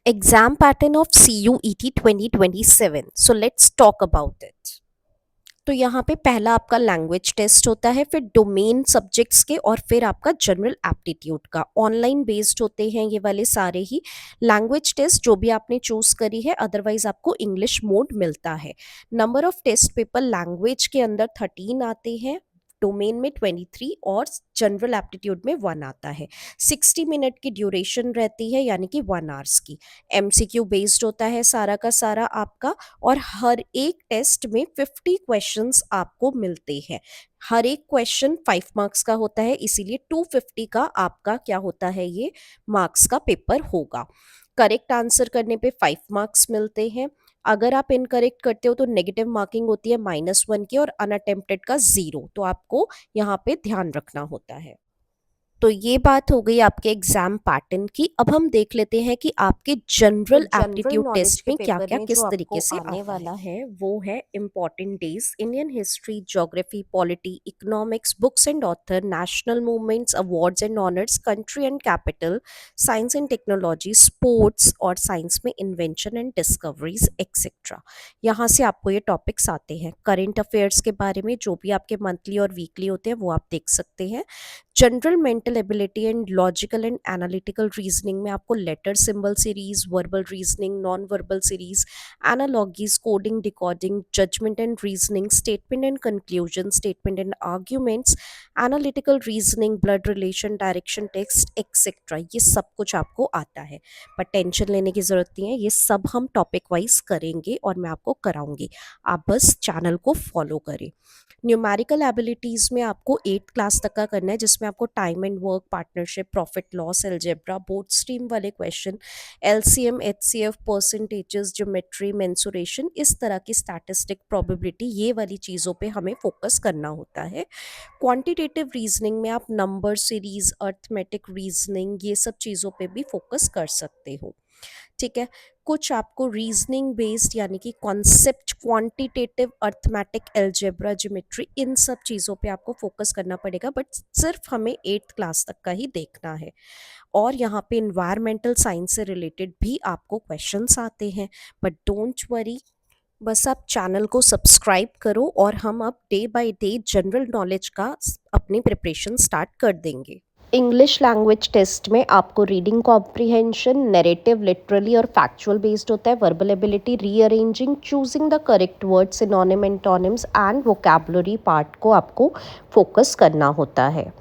Exam pattern of CUET 2027. So let's talk about it. तो यहाँ पे पहला आपका लैंग्वेज टेस्ट होता है, फिर डोमेन सब्जेक्ट्स के, और फिर आपका जनरल एप्टीट्यूड का। ऑनलाइन बेस्ड होते हैं ये वाले सारे ही लैंग्वेज टेस्ट, जो भी आपने चूज करी है। अदरवाइज आपको इंग्लिश मोड मिलता है। Number of test paper language के अंदर 13 आते हैं, डोमेन में 23 और जनरल एप्टीट्यूड में 1 आता है। 60 मिनट की ड्यूरेशन रहती है, यानी कि 1 आवर्स की। एमसीक्यू बेस्ड होता है सारा का सारा आपका, और हर एक टेस्ट में 50 क्वेश्चंस आपको मिलते हैं। हर एक क्वेश्चन 5 मार्क्स का होता है, इसीलिए 250 का आपका क्या होता है, ये मार्क्स का पेपर होगा। करेक्ट आंसर करने पे 5 मार्क्स मिलते हैं। अगर आप इनकरेक्ट करते हो तो नेगेटिव मार्किंग होती है -1 की, और अनअटेम्प्टेड का 0। तो आपको यहाँ पे ध्यान रखना होता है। तो ये बात हो गई आपके एग्जाम पैटर्न की। अब हम देख लेते हैं कि आपके तो general general aptitude knowledge test के में क्या पेपर क्या में किस जो तरीके आपको से आने आता वाला है। वो है important days, Indian history, geography, polity, economics, books and author, national movements, awards and honours, country and capital, science and technology, sports, और साइंस में इन्वेंशन एंड डिस्कवरीज एक्सेट्रा। यहाँ से आपको ये टॉपिक्स आते हैं। करेंट अफेयर्स के बारे में जो भी आपके मंथली और वीकली होते हैं वो आप देख सकते हैं। General mental ability and logical and analytical reasoning में आपको letter symbol series, verbal reasoning, non verbal series, analogies, coding, decoding, judgement and reasoning, statement and conclusion, statement and arguments, analytical reasoning, blood relation, direction test etcetera, ये सब कुछ आपको आता है। पर tension लेने की जरूरत नहीं है, ये सब हम टॉपिक वाइज करेंगे और मैं आपको कराऊंगी। आप बस चैनल को फॉलो करें। न्यूमेरिकल एबिलिटीज में आपको 8th क्लास तक का करना है, जिसमें आपको time and work, partnership, profit loss, algebra, board stream वाले question, LCM, HCF, percentages, geometry, mensuration, इस तरह की स्टैटिस्टिक, प्रोबेबिलिटी, ये वाली चीज़ों पे हमें फोकस करना होता है। क्वांटिटेटिव रीजनिंग में आप नंबर सीरीज, अर्थमेटिक रीजनिंग, ये सब चीज़ों पे भी फोकस कर सकते हो। ठीक है। कुछ आपको रीजनिंग बेस्ड, यानी कि concept, quantitative, arithmetic, algebra, geometry, इन सब चीज़ों पे आपको फोकस करना पड़ेगा, बट सिर्फ हमें 8th क्लास तक का ही देखना है। और यहाँ पे इन्वायरमेंटल साइंस से रिलेटेड भी आपको क्वेश्चंस आते हैं, बट डोंट वरी। बस आप चैनल को सब्सक्राइब करो, और हम अब day by day general knowledge का अपनी प्रिपरेशन स्टार्ट कर देंगे। इंग्लिश लैंग्वेज टेस्ट में आपको रीडिंग कॉम्प्रिहेंशन, नैरेटिव, लिटरली और फैक्चुअल बेस्ड होता है। Verbal ability, rearranging, choosing the correct word, synonym, antonyms and vocabulary part को आपको फोकस करना होता है।